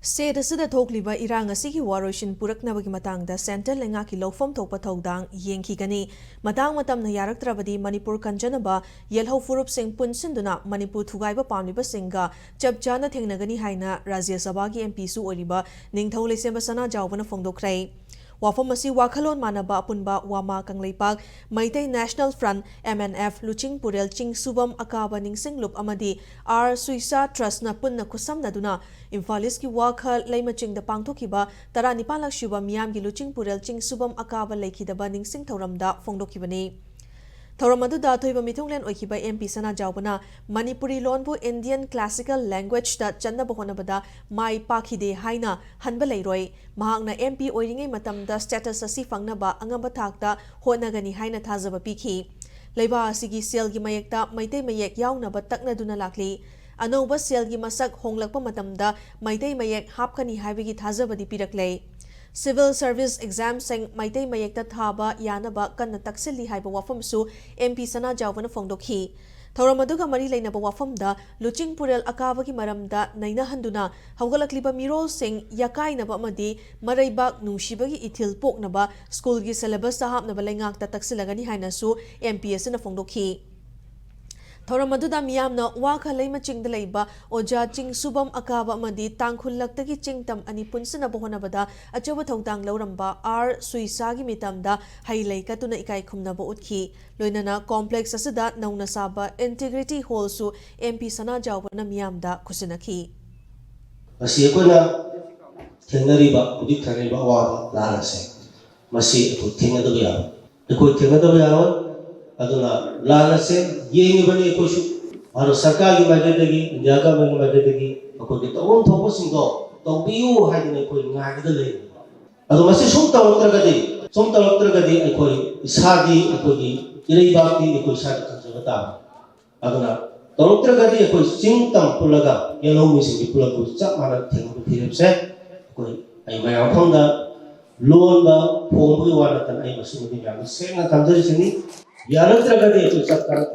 State asida thokliba irang asigi waroishin puraknabagi matangda Central Lengaki lawfam thokpa thodang yengkhigani matang matamna yaraktrabadi Manipur kanjanaba yelhau furup sing punsinduna Manipur thugaiba pamliba singa chapchana thengnagani haina Rajya Sabha gi MP su oriba ningthau lesemba Sanjaoba phongdokrai wafam asi wakhalon manaba apunba wama kangleipak Maitai National Front MNF Luching Purel Ching Subam Akaba Ningsinglup amadi R Suisa Trust na punna kusamnaduna Imfalis ki wakhal leimaching da pangthokiba taranipalak shuba miyam gi Luching Purel Ching Subam Akaba lekhidaba ningsing thoramda phongdokibani Thoramadu thoiba mithunglen oikiba MP Sanjaoba Manipuri lonbu Indian Classical Language da channa bahonabada mai pakhide haina hanba leiroi mahakna MP oiringai matamda status asi fangnaba angamba thakta honagani haina thajaba pikhi leiba asigi sel gi mayekta maitei mayek yaunaba taknaduna lakli anouba sel gi masak honglakpa matamda maitei mayek hapkani haibigi thajabadi piraklei Civil Service Exam sing Maitai Mayekta Thaba Yanaba Kanna Taksili Haiba Wafam su MP Sanjaoba phongdokhi Thoramaduga mari leinaba wafamda Luching Purel Akabagi maramda naina handuna haugalakliba mirol sing yakainaba amadi maraibak nungsibagi ithil poknaba school gi syllabus sahapnaba lengakta taksilagani haina su MP asina phongdokhi Thoramadu miyamna waka leima chingda leiba oja ching subam akaba amadi tangkhullaktagi chingtam ani punsana bohonabada achoba thongtang lauramba R Suisagi mitamda hailei katuna ikai khumnaba utkhi loinana complex asida nauna saba integrity hall su MP Sanjaoba miyamda khusinakhi masi ekona thengnariba udik thanariba wa larase masi ko thengadaba ya ko thengadaba ya aduna larase yengi bani ko shu aro sarkar gi madadagi india ga bani madadagi ko de tawon thobo singdo tawbiu haidina ko ngagida le ado masi som tawtragadi ko isadi ko gi irei bakti ko isadi kanjabata aduna tawtragadi ko singtam pulaga yellow misi gi pulagu chak mana thengbu phirepse ko ai mayam phongda loan ba phongbu wala tan ai masi mudi ya senga tamjari sini Yaran terkadang itu cakap